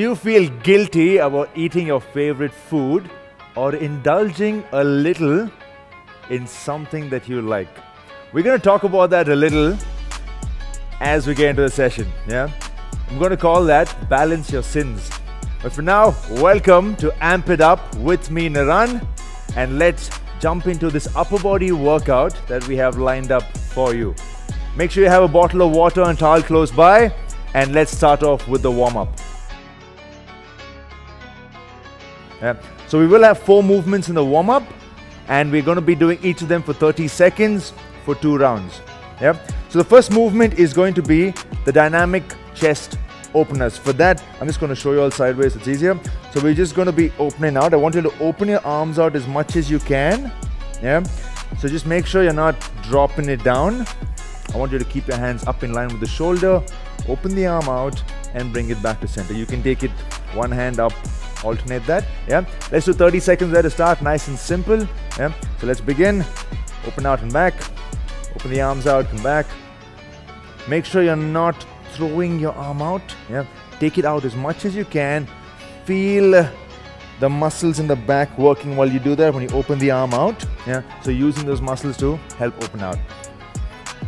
you feel guilty about eating your favorite food or indulging a little in something that you like? We're going to talk about that a little as we get into the session. Yeah, I'm going to call that balance your sins. But for now, welcome to Amp It Up with me, Naran, and let's jump into this upper body workout that we have lined up for you. Make sure you have a bottle of water and towel close by, and let's start off with the warm-up. So we will have 4 movements in the warm-up, and we're going to be doing each of them for 30 seconds for 2 rounds. So the first movement is going to be the dynamic chest openers. For that, I'm just going to show you all sideways, it's easier. So we're just going to be opening out. I want you to open your arms out as much as you can. So just make sure you're not dropping it down. I want you to keep your hands up in line with the shoulder, open the arm out and bring it back to center. You can take it one hand up, alternate that. Let's do 30 seconds there to start, nice and simple. So let's begin. Open out and back, open the arms out and back. Make sure you're not throwing your arm out. Take it out as much as you can. Feel the muscles in the back working while you do that when you open the arm out. So using those muscles to help open out.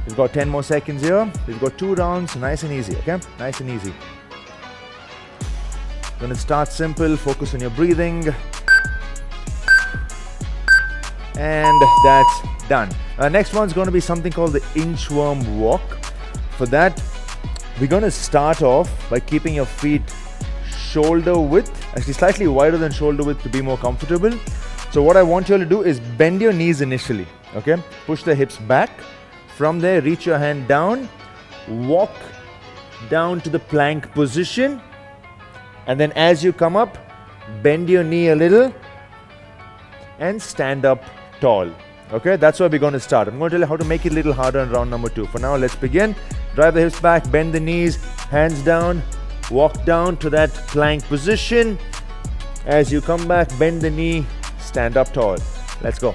We've got 10 more seconds here. We've got 2 rounds, nice and easy, okay? Nice and easy. Going to start simple, focus on your breathing. And that's done. Next one's going to be something called the Inchworm walk. For that, we're going to start off by keeping your feet shoulder width, actually slightly wider than shoulder width to be more comfortable. So what I want you all to do is bend your knees initially, okay? Push the hips back. From there, reach your hand down, walk down to the plank position, and then as you come up, bend your knee a little and stand up tall. Okay, that's where we're going to start. I'm going to tell you how to make it a little harder in round number 2. For now, let's begin. Drive the hips back, bend the knees, hands down, walk down to that plank position. As you come back, bend the knee, stand up tall. Let's go.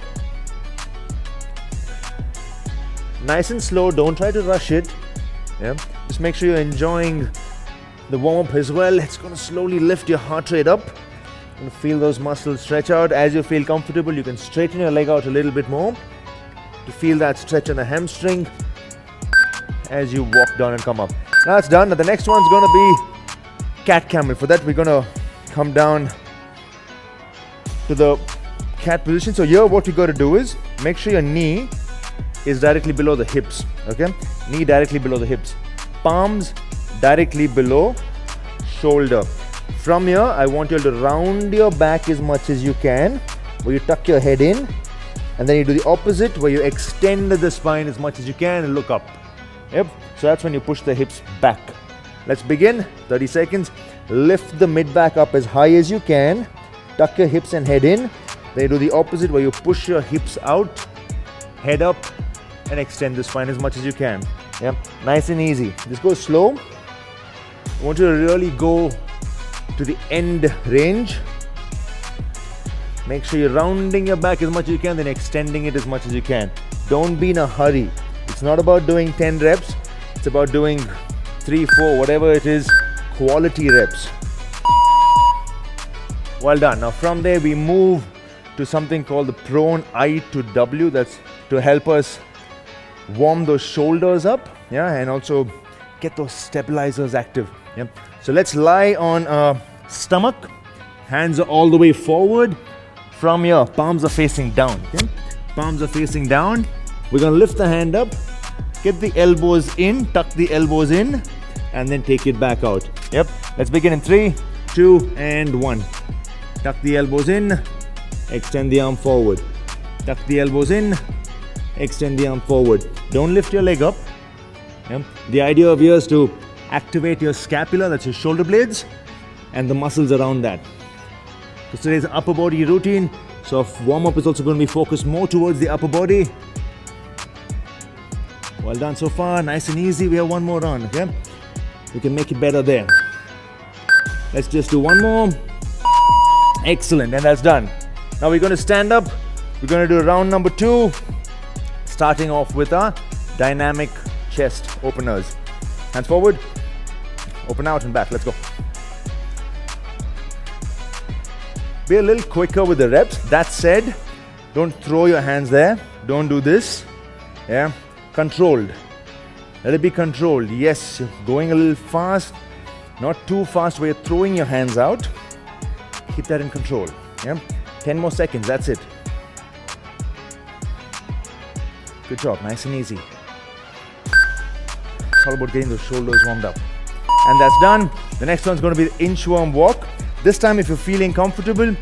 Nice and slow, don't try to rush it. Just make sure you're enjoying the warm-up as well. It's going to slowly lift your heart rate up. And feel those muscles stretch out. As you feel comfortable, you can straighten your leg out a little bit more to feel that stretch on the hamstring as you walk down and come up. Now it's done. Now the next one's going to be cat camel. For that, we're going to come down to the cat position. So here what you got to do is make sure your knee is directly below the hips, okay? Knee directly below the hips. Palms directly below shoulder. From here, I want you to round your back as much as you can, where you tuck your head in, and then you do the opposite, where you extend the spine as much as you can and look up. So that's when you push the hips back. Let's begin, 30 seconds. Lift the mid back up as high as you can, tuck your hips and head in. Then you do the opposite, where you push your hips out, head up, and extend the spine as much as you can. Nice and easy. Just go slow. I want you to really go to the end range. Make sure you're rounding your back as much as you can, then extending it as much as you can. Don't be in a hurry. It's not about doing 10 reps. It's about doing 3, 4, whatever it is, quality reps. Well done. Now from there we move to something called the prone I to W. That's to help us warm those shoulders up, and also get those stabilizers active. So let's lie on stomach. Hands are all the way forward. From here, palms are facing down. Palms are facing down. We're going to lift the hand up, get the elbows in, tuck the elbows in, and then take it back out. Let's begin in 3, 2, and 1. Tuck the elbows in, extend the arm forward. Tuck the elbows in, extend the arm forward. Don't lift your leg up. The idea of here is to activate your scapula, that's your shoulder blades, and the muscles around that. So today's upper body routine, so warm-up is also going to be focused more towards the upper body. Well done so far, nice and easy. We have one more round, okay? We can make it better there. Let's just do one more. Excellent, and that's done. Now we're going to stand up. We're going to do round number 2, starting off with our dynamic chest openers. Hands forward, open out and back. Let's go. Be a little quicker with the reps. That said, don't throw your hands there. Don't do this. Yeah, controlled. Let it be controlled. Yes, you're going a little fast, not too fast where you're throwing your hands out. Keep that in control. Yeah, 10 more seconds. That's it. Good job. Nice and easy. It's all about getting those shoulders warmed up. And that's done. The next one's going to be the inchworm walk. This time, if you're feeling comfortable,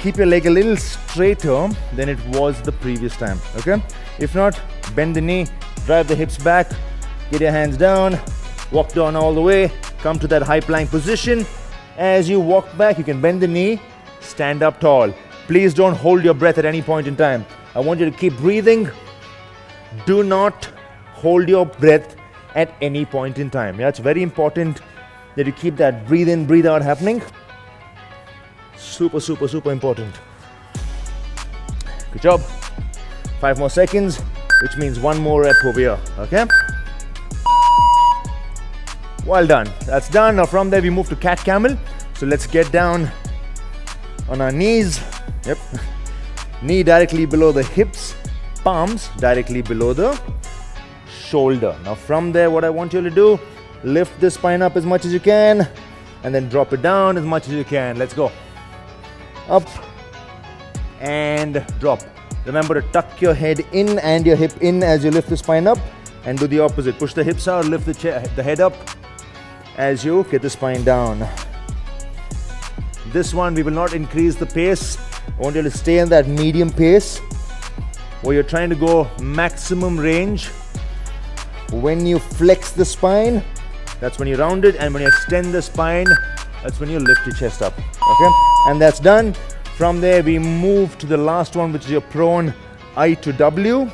keep your leg a little straighter than it was the previous time. Okay? If not, bend the knee, drive the hips back, get your hands down, walk down all the way, come to that high plank position. As you walk back, you can bend the knee, stand up tall. Please don't hold your breath at any point in time. I want you to keep breathing. Do not hold your breath at any point in time. Yeah, it's very important that you keep that breathe in, breathe out happening. Super, super, super important. Good job. 5 more seconds, which means 1 more rep over here. Okay? Well done. That's done. Now from there we move to cat camel. So let's get down on our knees. Yep. Knee directly below the hips, palms directly below the shoulder. Now from there, what I want you to do, lift the spine up as much as you can and then drop it down as much as you can. Let's go. Up and drop. Remember to tuck your head in and your hip in as you lift the spine up, and do the opposite. Push the hips out, lift the head up as you get the spine down. This one, we will not increase the pace. I want you to stay in that medium pace where you're trying to go maximum range. When you flex the spine, that's when you round it, and when you extend the spine, that's when you lift your chest up. Okay? And that's done. From there, we move to the last one, which is your prone I to W.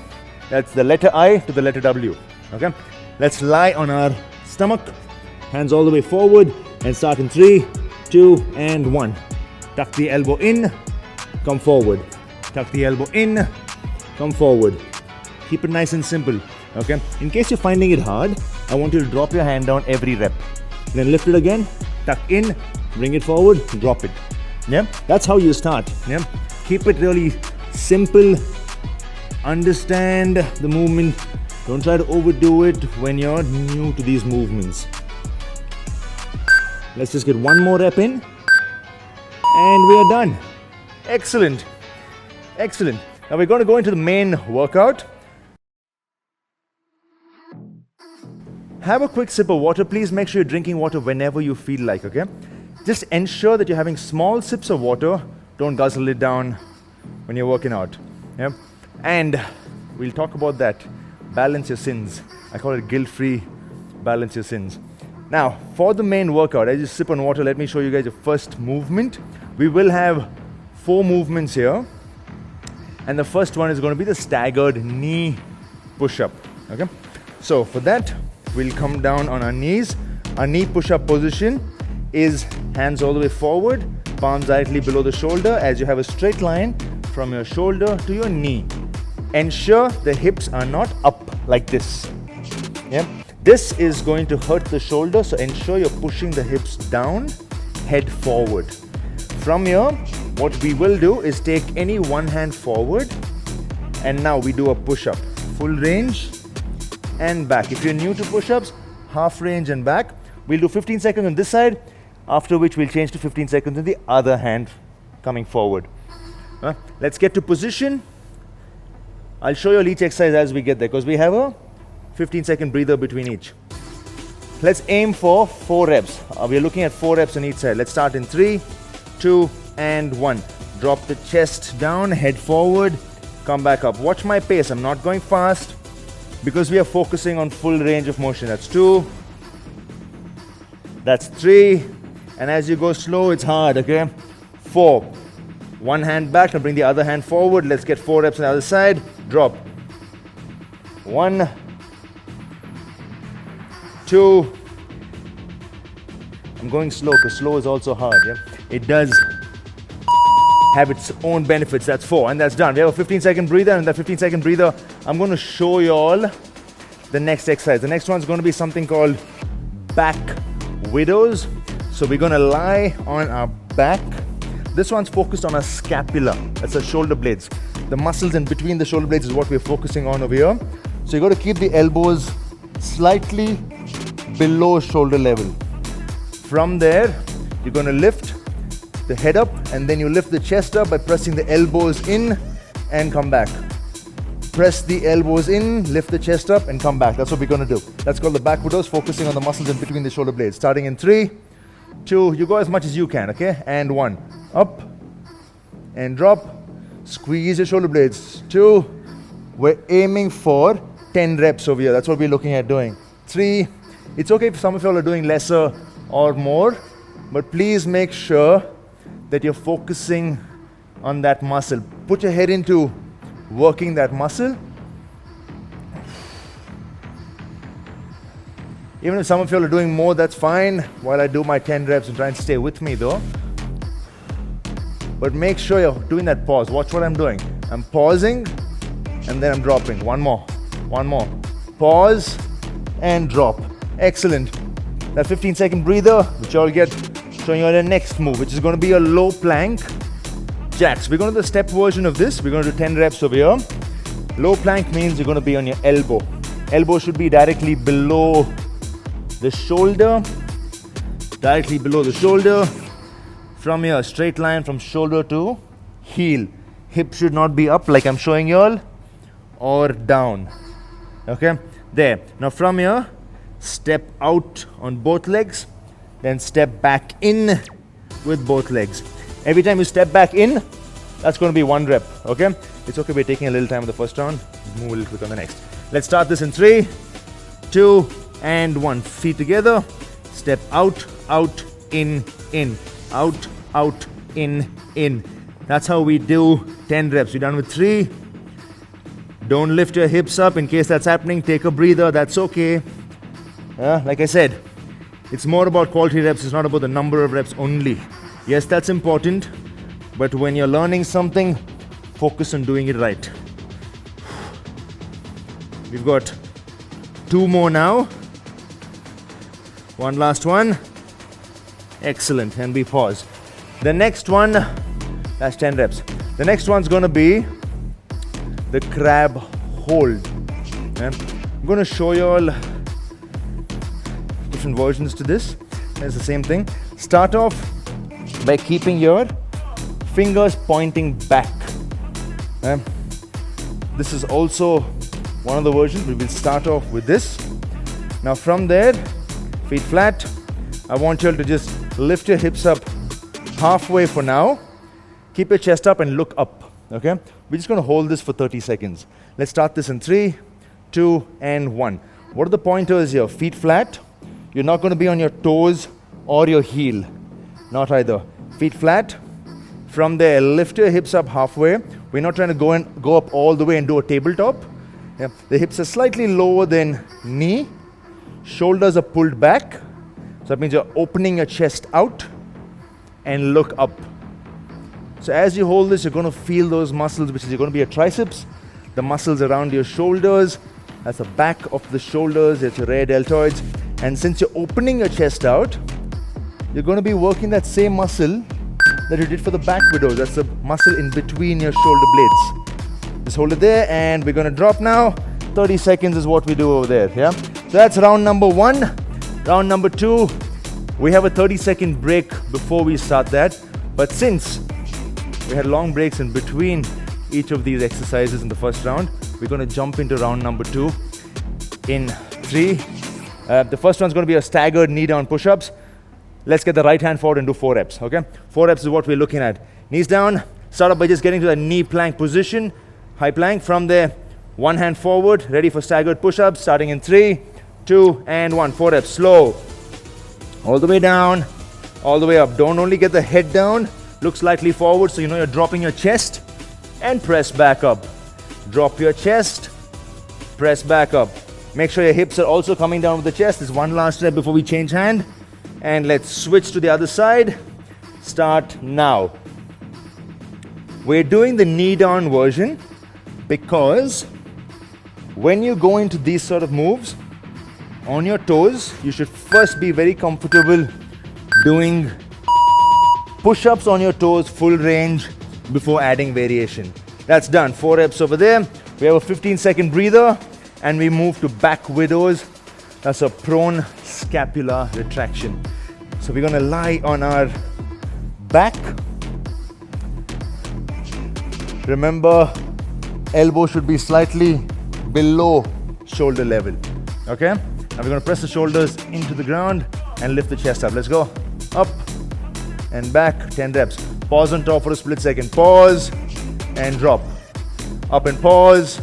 That's the letter I to the letter W. Okay? Let's lie on our stomach, hands all the way forward, and start in 3, 2, and 1. Tuck the elbow in, come forward. Tuck the elbow in, come forward. Keep it nice and simple. Okay? In case you're finding it hard, I want you to drop your hand down every rep. Then lift it again, tuck in, bring it forward, drop it. Yeah, that's how you start. Yeah, keep it really simple. Understand the movement. Don't try to overdo it when you're new to these movements. Let's just get 1 more rep in, and we are done. Excellent, excellent. Now we're going to go into the main workout. Have a quick sip of water. Please make sure you're drinking water whenever you feel like. Okay. Just ensure that you're having small sips of water. Don't guzzle it down when you're working out. Yeah? And we'll talk about that. Balance your sins. I call it guilt-free balance your sins. Now, for the main workout, as you sip on water, let me show you guys your first movement. We will have 4 movements here. And the first one is going to be the staggered knee push-up. Okay? So for that, we'll come down on our knees. Our knee push-up position is hands all the way forward, palms directly below the shoulder as you have a straight line from your shoulder to your knee. Ensure the hips are not up like this. Yeah? This is going to hurt the shoulder, so ensure you're pushing the hips down, head forward. From here, what we will do is take any one hand forward, and now we do a push-up. Full range and back. If you're new to push-ups, half range and back. We'll do 15 seconds on this side, after which we'll change to 15 seconds in the other hand coming forward. Let's get to position. I'll show you each exercise as we get there, because we have a 15-second breather between each. Let's aim for 4 reps. We're looking at 4 reps on each side. Let's start in 3, 2, and 1. Drop the chest down, head forward, come back up. Watch my pace. I'm not going fast because we are focusing on full range of motion. That's 2. That's 3. And as you go slow, it's hard, okay? 4. One hand back and bring the other hand forward. Let's get 4 reps on the other side. Drop. 1, 2. I'm going slow because slow is also hard, yeah? It does have its own benefits. That's 4, and that's done. We have a 15-second breather, and that 15-second breather, I'm going to show you all the next exercise. The next one's going to be something called back widows. So we're going to lie on our back. This one's focused on our scapula. That's the shoulder blades. The muscles in between the shoulder blades is what we're focusing on over here. So you got to keep the elbows slightly below shoulder level. From there, you're going to lift the head up, and then you lift the chest up by pressing the elbows in and come back. Press the elbows in, lift the chest up, and come back. That's what we're going to do. That's called the backward dose, focusing on the muscles in between the shoulder blades. Starting in 3, 2, you go as much as you can, okay? And 1. Up and drop. Squeeze your shoulder blades. 2, we're aiming for 10 reps over here. That's what we're looking at doing. 3, it's okay if some of you all are doing lesser or more, but please make sure that you're focusing on that muscle. Put your head into working that muscle. Even if some of you all are doing more, that's fine. While I do my 10 reps, and try and stay with me though. But make sure you're doing that pause. Watch what I'm doing. I'm pausing and then I'm dropping. One more. Pause and drop. Excellent. That 15-second breather, which I'll get showing you the next move, which is going to be a low plank jacks. We're going to do the step version of this. We're going to do 10 reps over here. Low plank means you're going to be on your elbow. Elbow should be directly below the shoulder. Directly below the shoulder. From here, straight line from shoulder to heel. Hip should not be up like I'm showing you all, or down. Okay, there. Now from here, step out on both legs, then step back in with both legs. Every time you step back in, that's going to be 1 rep, okay? It's okay, we're taking a little time on the first round, move a little quick on the next. Let's start this in 3, 2, and 1. Feet together, step out, out, in, out, out, in. That's how we do 10 reps. We're done with 3. Don't lift your hips up in case that's happening. Take a breather, that's okay. Like I said, it's more about quality reps, it's not about the number of reps only. Yes, that's important, but when you're learning something, focus on doing it right. We've got 2 more now. One last one. Excellent, and we pause. The next one, that's 10 reps. The next one's going to be the crab hold. I'm going to show you all different versions to this. It's the same thing. Start off by keeping your fingers pointing back. This is also one of the versions. We will start off with this. Now from there, feet flat. I want you all to just lift your hips up halfway for now. Keep your chest up and look up. Okay? We're just going to hold this for 30 seconds. Let's start this in 3, 2, and 1. What are the pointers here? Feet flat. You're not going to be on your toes or your heel. Not either. Feet flat. From there, lift your hips up halfway. We're not trying to go up all the way and do a tabletop. Yeah. The hips are slightly lower than knee. Shoulders are pulled back. So that means you're opening your chest out and look up. So as you hold this, you're going to feel those muscles, which is you're going to be your triceps, the muscles around your shoulders, that's the back of the shoulders, it's your rear deltoids. And since you're opening your chest out, you're going to be working that same muscle that you did for the back widows. That's the muscle in between your shoulder blades. Just hold it there, and we're going to drop now. 30 seconds is what we do over there. Yeah. So that's round number 1. Round number 2, we have a 30-second break before we start that. But since we had long breaks in between each of these exercises in the first round, we're going to jump into round number 2 in 3. The first one's going to be a staggered knee down push-ups. Let's get the right hand forward and do 4 reps, okay? 4 reps is what we're looking at. Knees down, start up by just getting to the knee plank position, high plank. From there, one hand forward, ready for staggered push-ups, starting in 3, 2, and 1. 4 reps, slow. All the way down, all the way up. Don't only get the head down, look slightly forward so you know you're dropping your chest, and press back up. Drop your chest, press back up. Make sure your hips are also coming down with the chest. There's one last rep before we change hand. And let's switch to the other side. Start now. We're doing the knee down version because when you go into these sort of moves, on your toes, you should first be very comfortable doing Push-ups on your toes, full range before adding variation. That's done. 4 reps over there. We have a 15-second breather and we move to back widows. That's a prone scapular retraction. So we're going to lie on our back. Remember, elbow should be slightly below shoulder level. Okay? Now we're going to press the shoulders into the ground and lift the chest up. Let's go. Up and back, 10 reps. Pause on top for a split second. Pause and drop. Up and pause.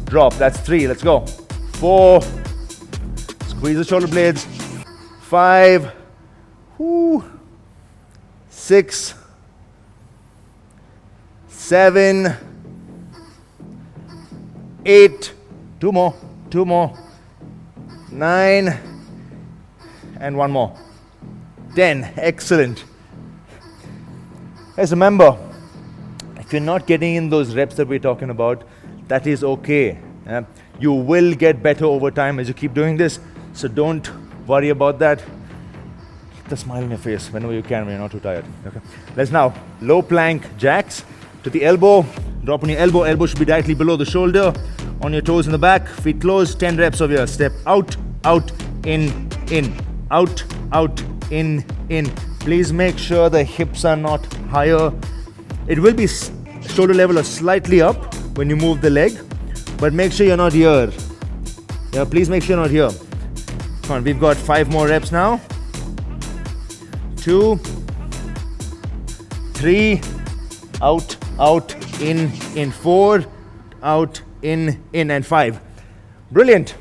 Drop. That's 3. Let's go. 4. Squeeze the shoulder blades. 5. 6. 7. 8. 2 more. 2 more. 9. And 1 more. 10. Excellent. Guys, remember, if you're not getting in those reps that we're talking about, that is okay. You will get better over time as you keep doing this, so don't worry about that. Keep the smile on your face whenever you can when you're not too tired. Okay. Let's now low plank jacks to the elbow. Drop on your elbow. Elbow should be directly below the shoulder. On your toes in the back. Feet closed. 10 reps of your step out, out, in, out, out, in. Please make sure the hips are not higher. It will be shoulder level or slightly up when you move the leg, but make sure you're not here. Yeah, please make sure you're not here. Come on, we've got 5 more reps now. 2, 3, out, out, in, 4, out, in, and 5. Brilliant.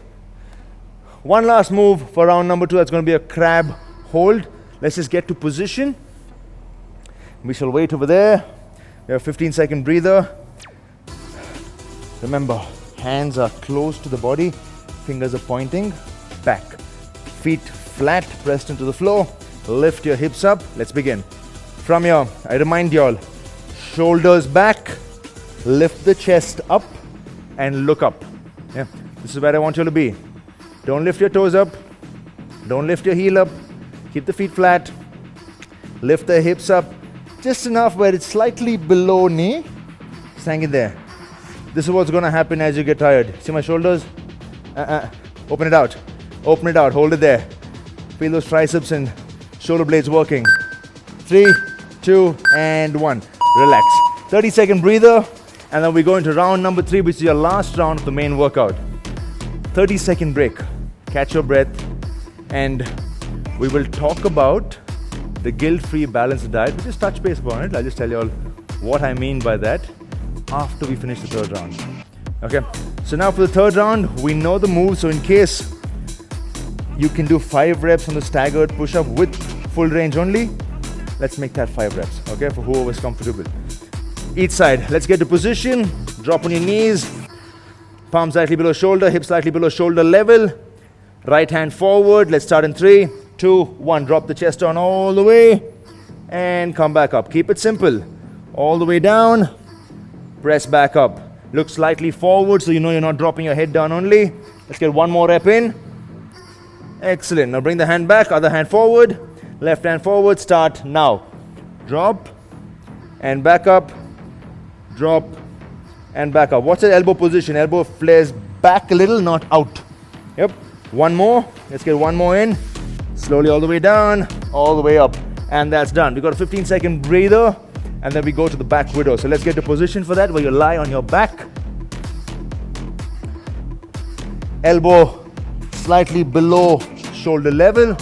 One last move for round number 2. That's going to be a crab hold. Let's just get to position. We shall wait over there. We have a 15-second breather. Remember, hands are close to the body, fingers are pointing back. Feet flat, pressed into the floor. Lift your hips up. Let's begin. From here, I remind you all, shoulders back, lift the chest up, and look up. Yeah, this is where I want you to be. Don't lift your toes up. Don't lift your heel up. Keep the feet flat. Lift the hips up just enough where it's slightly below knee. Just hang it there. This is what's going to happen as you get tired. See my shoulders? Open it out. Open it out. Hold it there. Feel those triceps and shoulder blades working. 3, 2, and 1. Relax. 30-second breather. And then we go into round number 3, which is your last round of the main workout. 30-second break. Catch your breath. And we will talk about the guilt-free balanced diet. We'll just touch base upon it. I'll just tell you all what I mean by that after we finish the 3rd round. Okay, so now for the 3rd round, we know the moves. So in case you can do 5 reps on the staggered push-up with full range only, let's make that 5 reps, okay, for whoever's comfortable. Each side, let's get to position. Drop on your knees. Palms slightly below shoulder, hips slightly below shoulder level. Right hand forward. Let's start in 3, 2, 1. Drop the chest down all the way and come back up. Keep it simple. All the way down. Press back up. Look slightly forward so you know you're not dropping your head down only. Let's get 1 more rep in. Excellent. Now bring the hand back. Other hand forward. Left hand forward. Start now. Drop and back up. Drop and back up. Watch the elbow position. Elbow flares back a little, not out. Yep. 1 more. Let's get 1 more in. Slowly all the way down, all the way up. And that's done. We got a 15-second breather, and then we go to the back widow. So let's get to position for that, where you lie on your back. Elbow slightly below shoulder level.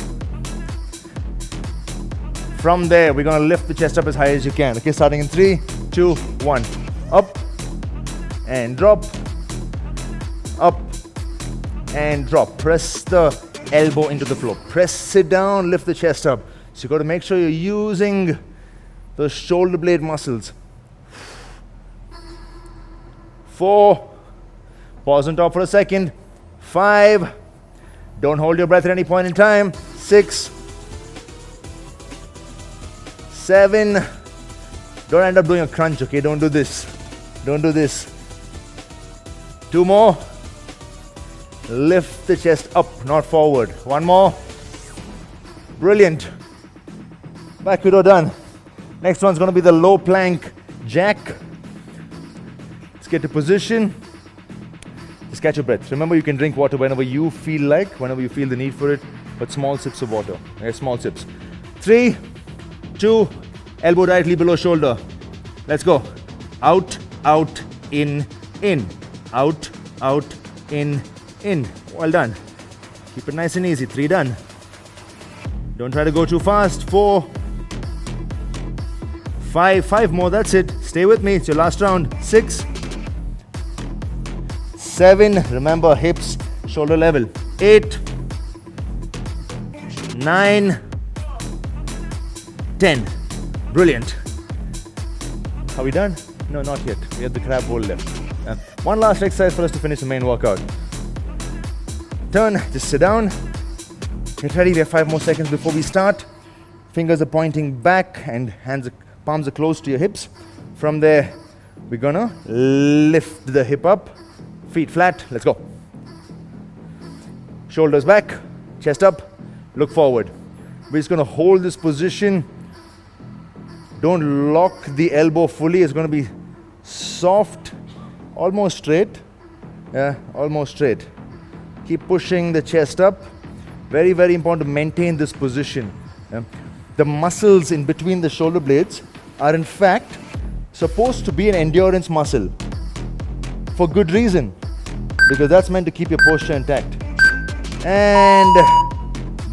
From there, we're gonna lift the chest up as high as you can. Okay, starting in 3, 2, 1. Up and drop. Up and drop. Press the elbow into the floor. Press it down, lift the chest up. So you got to make sure you're using the shoulder blade muscles. 4. Pause on top for a second. 5. Don't hold your breath at any point in time. 6. 7. Don't end up doing a crunch, okay? Don't do this. Don't do this. 2 more. Lift the chest up, not forward. 1 more. Brilliant. Back widow done. Next one's going to be the low plank jack. Let's get to position. Just catch your breath. Remember, you can drink water whenever you feel like, whenever you feel the need for it, but small sips of water. Okay, small sips. 3, 2, elbow directly below shoulder. Let's go. Out, out, in, in. Out, out, in, in. Well done. Keep it nice and easy. 3 done. Don't try to go too fast. 4, 5 more. That's it. Stay with me. It's your last round. 6, 7. Remember, hips, shoulder level. 8, 9, 10. Brilliant. Are we done? No, not yet. We have the crab hold left. One last exercise for us to finish the main workout. Turn, just sit down. Get ready. We have 5 more seconds before we start. Fingers are pointing back and palms are close to your hips. From there, we're gonna lift the hip up. Feet flat. Let's go. Shoulders back, chest up, look forward. We're just gonna hold this position. Don't lock the elbow fully. It's gonna be soft, almost straight. Yeah, almost straight. Keep pushing the chest up. Very, very important to maintain this position. Yeah. The muscles in between the shoulder blades are in fact supposed to be an endurance muscle for good reason, because that's meant to keep your posture intact. And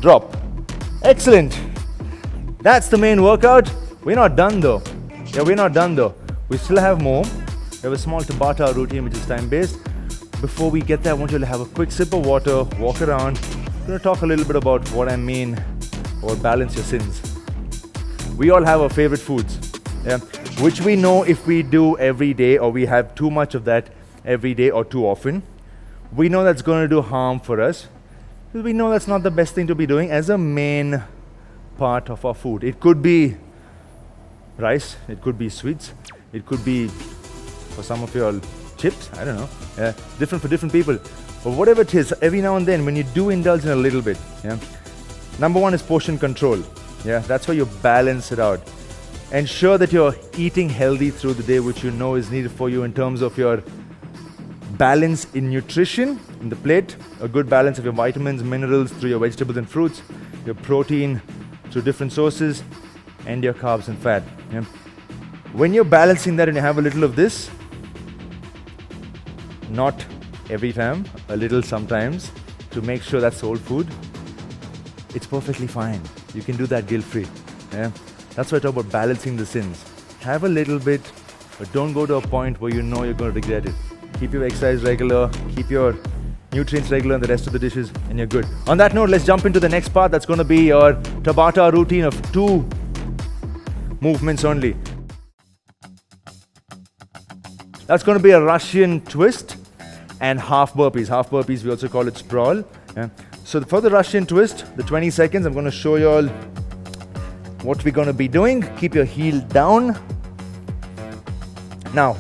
drop. Excellent. That's the main workout. We're not done though. Yeah, we're not done though. We still have more. We have a small Tabata routine which is time-based. Before we get there, I want you to have a quick sip of water, walk around. I'm going to talk a little bit about what I mean about balance your sins. We all have our favorite foods, yeah, which we know if we do every day or we have too much of that every day or too often, we know that's going to do harm for us. We know that's not the best thing to be doing as a main part of our food. It could be rice, it could be sweets, it could be, for some of you all, chips, I don't know, different for different people. But whatever it is, every now and then when you do indulge in a little bit, yeah, number one is portion control. Yeah, that's where you balance it out. Ensure that you're eating healthy through the day, which you know is needed for you in terms of your balance in nutrition in the plate, a good balance of your vitamins, minerals through your vegetables and fruits, your protein through different sources, and your carbs and fat. Yeah. When you're balancing that and you have a little of this, not every time, a little sometimes, to make sure that's whole food, it's perfectly fine. You can do that guilt-free. Yeah? That's why I talk about balancing the sins. Have a little bit, but don't go to a point where you know you're going to regret it. Keep your exercise regular, keep your nutrients regular in the rest of the dishes, and you're good. On that note, let's jump into the next part. That's going to be your Tabata routine of 2 movements only. That's going to be a Russian twist and half burpees. Half burpees, we also call it sprawl. Yeah. So for the Russian twist, the 20 seconds, I'm going to show you all what we're going to be doing. Keep your heel down. Now,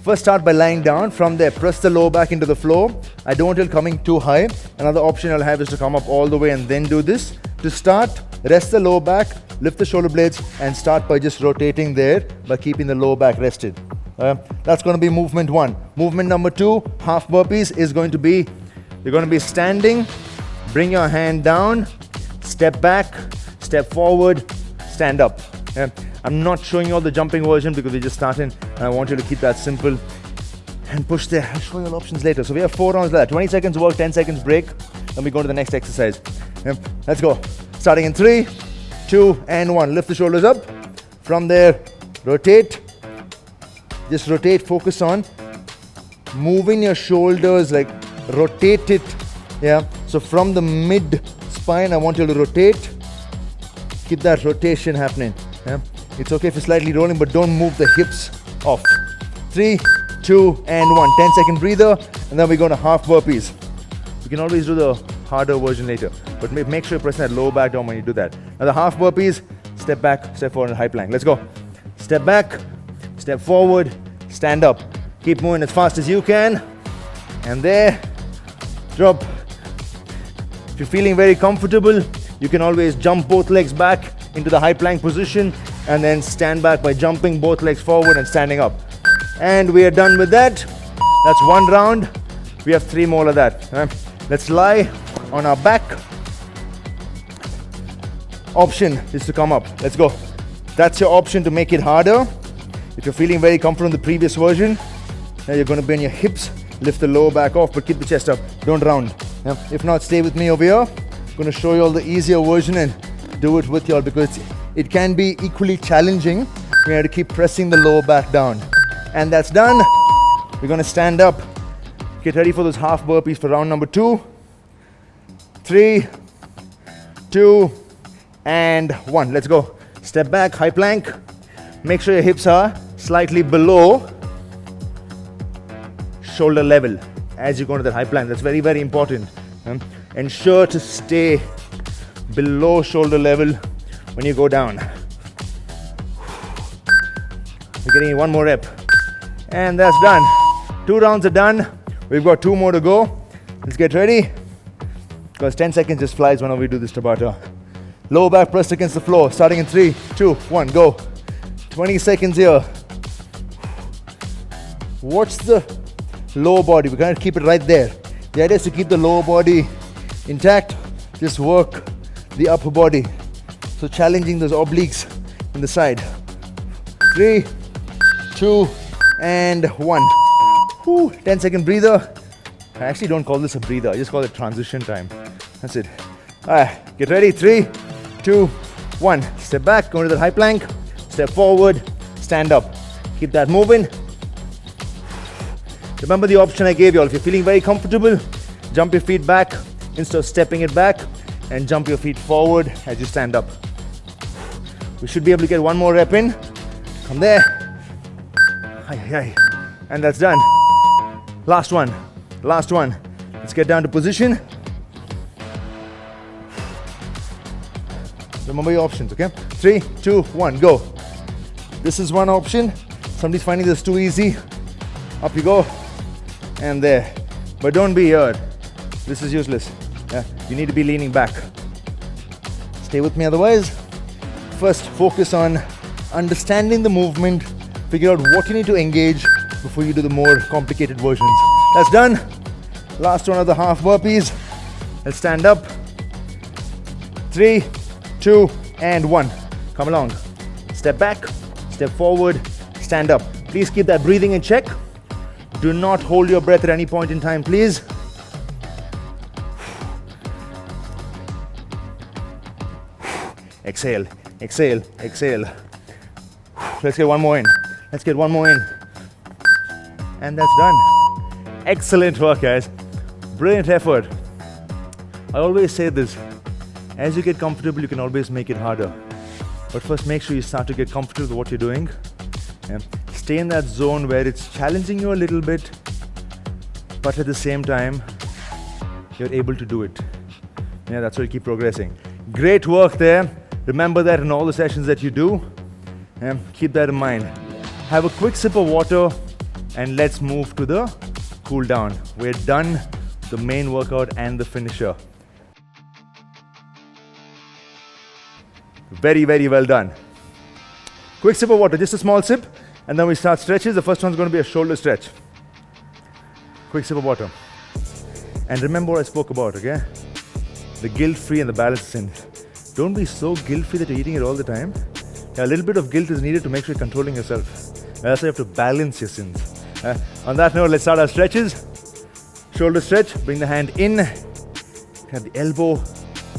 first start by lying down. From there, press the lower back into the floor. I don't want it coming too high. Another option I'll have is to come up all the way and then do this. To start, rest the lower back, lift the shoulder blades, and start by just rotating there by keeping the lower back rested. That's going to be movement 1. Movement number 2, half burpees, is going to be, you're going to be standing, bring your hand down, step back, step forward, stand up. I'm not showing you all the jumping version because we're just starting, and I want you to keep that simple and push there. I'll show you all options later. So we have 4 rounds like that. 20 seconds work, 10 seconds break, then we go to the next exercise. Let's go. Starting in 3, 2, and 1. Lift the shoulders up. From there, rotate. Just rotate, focus on moving your shoulders, like rotate it. Yeah. So from the mid spine, I want you to rotate. Keep that rotation happening. Yeah. It's okay if you're slightly rolling, but don't move the hips off. 3, 2, and 1. 10-second breather, and then we go to half burpees. You can always do the harder version later, but make sure you press that lower back down when you do that. Now the half burpees, step back, step forward, and high plank. Let's go. Step back, step forward, stand up. Keep moving as fast as you can. And there, drop. If you're feeling very comfortable, you can always jump both legs back into the high plank position and then stand back by jumping both legs forward and standing up. And we are done with that. That's one round. We have 3 more of that. Let's lie on our back. Option is to come up. Let's go. That's your option to make it harder. If you're feeling very comfortable in the previous version, now you're going to bend your hips, lift the lower back off, but keep the chest up. Don't round. If not, stay with me over here. I'm going to show you all the easier version and do it with y'all, because it can be equally challenging. We have to keep pressing the lower back down. And that's done. We're going to stand up. Get ready for those half burpees for round number 2. 3, 2, and 1. Let's go. Step back, high plank. Make sure your hips are slightly below shoulder level as you go into that high plank. That's very, very important. Ensure to stay below shoulder level when you go down. We're getting 1 more rep. And that's done. 2 rounds are done. We've got 2 more to go. Let's get ready, because 10 seconds just flies whenever we do this Tabata. Lower back pressed against the floor. Starting in 3, 2, 1, go. 20 seconds here. Watch the lower body. We're going to keep it right there. The idea is to keep the lower body intact. Just work the upper body. So challenging those obliques in the side. 3, 2, and 1. 10-second breather. I actually don't call this a breather. I just call it transition time. That's it. All right, get ready. 3, 2, 1. Step back, go into the high plank. Step forward, stand up. Keep that moving. Remember the option I gave you all. If you're feeling very comfortable, jump your feet back instead of stepping it back, and jump your feet forward as you stand up. We should be able to get 1 more rep in. Come there. And that's done. Last one. Last one. Let's get down to position. Remember your options, okay? 3, 2, 1, go. This is one option. Somebody's finding this too easy. Up you go. And there. But don't be here. This is useless. You need to be leaning back. Stay with me otherwise. First, focus on understanding the movement. Figure out what you need to engage before you do the more complicated versions. That's done. Last one of the half burpees. Let's stand up. 3, 2, and 1. Come along. Step back, step forward, stand up. Please keep that breathing in check. Do not hold your breath at any point in time, please. Exhale, exhale, exhale. Let's get 1 more in. Let's get 1 more in. And that's done. Excellent work, guys. Brilliant effort. I always say this. As you get comfortable, you can always make it harder. But first, make sure you start to get comfortable with what you're doing. And stay in that zone where it's challenging you a little bit, but at the same time, you're able to do it. Yeah, that's why you keep progressing. Great work there. Remember that in all the sessions that you do. Keep that in mind. Have a quick sip of water, and let's move to the cool down. We're done, the main workout and the finisher. Very, very well done. Quick sip of water, just a small sip, and then we start stretches. The first one's going to be a shoulder stretch. Quick sip of water. And remember what I spoke about, okay? The guilt-free and the balance in. Don't be so guilt-free that you're eating it all the time. Yeah, a little bit of guilt is needed to make sure you're controlling yourself. That's why you have to balance your sins. On that note, let's start our stretches. Shoulder stretch, bring the hand in, grab the elbow,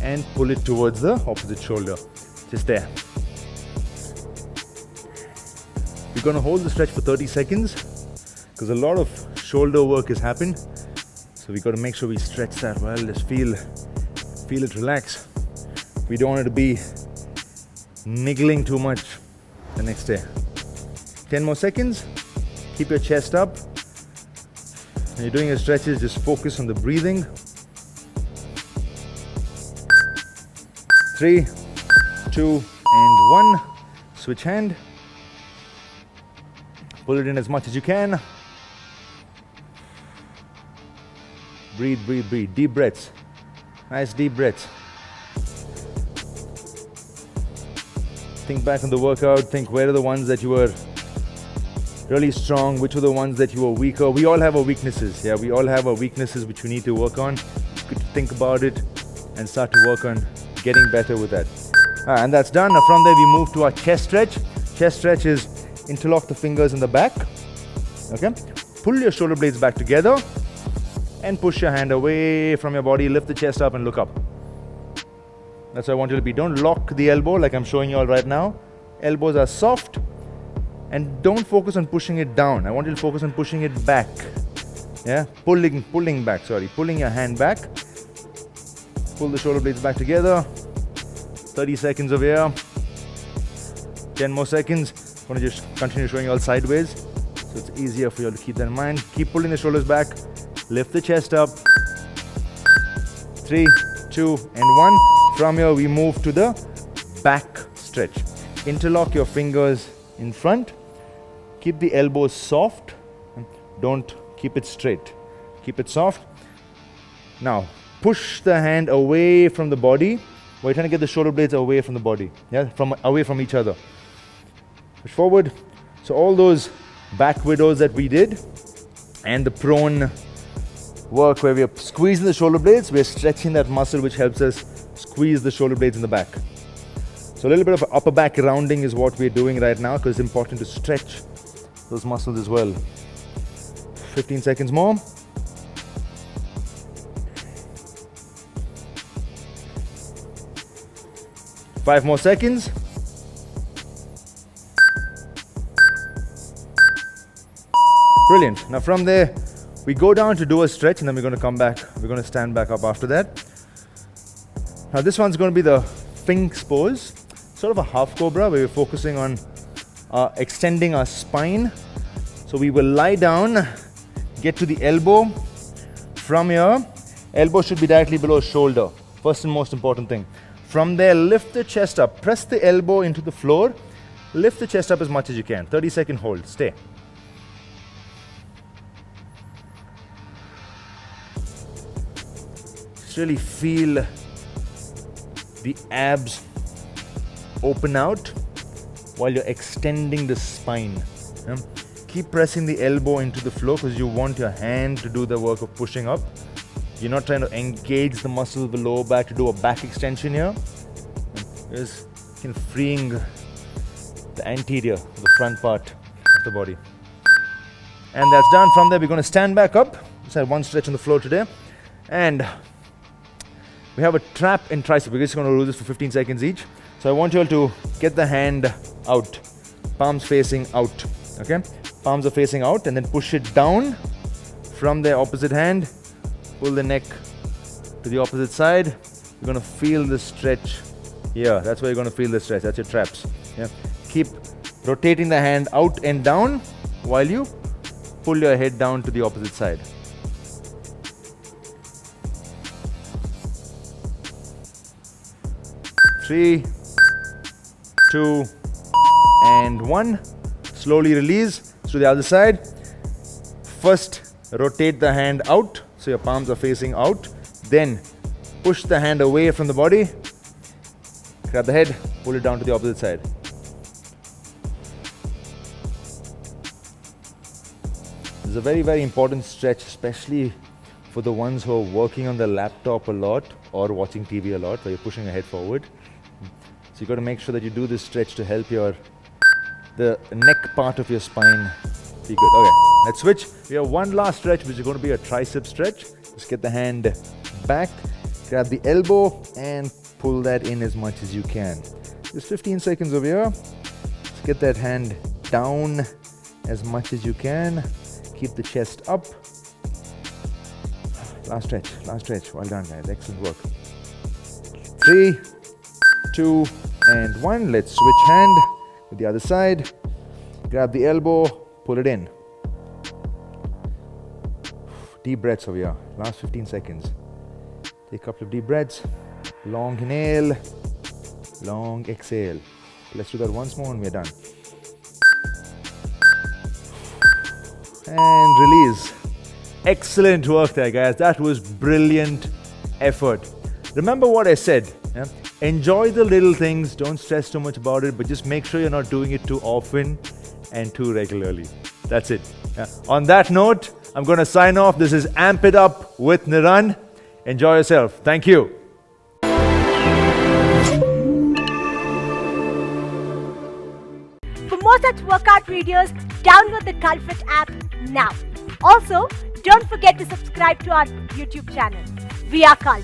and pull it towards the opposite shoulder. Just there. We're going to hold the stretch for 30 seconds because a lot of shoulder work has happened. So we got to make sure we stretch that well. Just feel it relax. We don't want it to be niggling too much the next day. 10 more seconds. Keep your chest up. When you're doing your stretches, just focus on the breathing. 3, 2, and 1. Switch hand. Pull it in as much as you can. Breathe, breathe, breathe. Deep breaths. Nice deep breaths. think back on the workout, think where are the ones that you were really strong, which are the ones that you were weaker. We all have our weaknesses, yeah, we all have our weaknesses which we need to work on. It's good to think about it and start to work on getting better with that. And that's done. Now from there we move to our chest stretch. Chest stretch is interlock the fingers in the back, okay? Pull your shoulder blades back together and push your hand away from your body, lift the chest up and look up. That's what I want you to be. Don't lock the elbow like I'm showing you all right now. Elbows are soft. And don't focus on pushing it down. I want you to focus on pushing it back. Yeah, pulling back, sorry. Pulling your hand back. Pull the shoulder blades back together. 30 seconds of here. 10 more seconds. I'm going to just continue showing you all sideways, so it's easier for you all to keep that in mind. Keep pulling the shoulders back. Lift the chest up. 3, 2, and 1. From here, we move to the back stretch. Interlock your fingers in front. Keep the elbows soft. Don't keep it straight. Keep it soft. Now, push the hand away from the body. We're trying to get the shoulder blades away from the body. Yeah, away from each other. Push forward. So all those back widows that we did and the prone work where we're squeezing the shoulder blades, we're stretching that muscle which helps us squeeze the shoulder blades in the back. So a little bit of upper back rounding is what we're doing right now because it's important to stretch those muscles as well. 15 seconds more. Five more seconds. Brilliant. Now from there, we go down to do a stretch and then we're going to come back. We're going to stand back up after that. Now this one's going to be the Sphinx pose. Sort of a half cobra where we're focusing on extending our spine. So we will lie down, get to the elbow. From here, elbow should be directly below shoulder. First and most important thing. From there, lift the chest up. Press the elbow into the floor. Lift the chest up as much as you can. 30-second hold. Stay. Just really feel the abs open out while you're extending the spine. Yeah? Keep pressing the elbow into the floor because you want your hand to do the work of pushing up. You're not trying to engage the muscle of the lower back to do a back extension here. Just freeing the anterior, the front part of the body. And that's done. From there, we're going to stand back up. Just had one stretch on the floor today. And we have a trap in tricep. We're just going to do this for 15 seconds each. So I want you all to get the hand out. Palms facing out. Okay? Palms are facing out and then push it down. From the opposite hand, pull the neck to the opposite side. You're going to feel the stretch here. That's where you're going to feel the stretch. That's your traps. Yeah. Keep rotating the hand out and down while you pull your head down to the opposite side. Three, 2, and 1. Slowly release to the other side. First, rotate the hand out so your palms are facing out. Then push the hand away from the body. Grab the head, pull it down to the opposite side. This is a very, very important stretch, especially for the ones who are working on the laptop a lot or watching TV a lot, where you're pushing your head forward. So you've got to make sure that you do this stretch to help the neck part of your spine be good. Okay, let's switch. We have one last stretch, which is going to be a tricep stretch. Just get the hand back, grab the elbow, and pull that in as much as you can. Just 15 seconds over here. Just get that hand down as much as you can. Keep the chest up. Last stretch, last stretch. Well done, guys. Excellent work. 3, 2, and 1. Let's switch hand with the other side. Grab the elbow, pull it in. Deep breaths over here. Last 15 seconds. Take a couple of deep breaths. Long inhale, long exhale. Let's do that once more and we're done. And release. Excellent work there, guys. That was brilliant effort. Remember what I said. Yeah? Enjoy the little things, don't stress too much about it, but just make sure you're not doing it too often and too regularly. That's it. Yeah. On that note, I'm going to sign off. This is Amp It Up with Niran. Enjoy yourself. Thank you. For more such workout videos, download the CultFit app now. Also, don't forget to subscribe to our YouTube channel. We are Cult.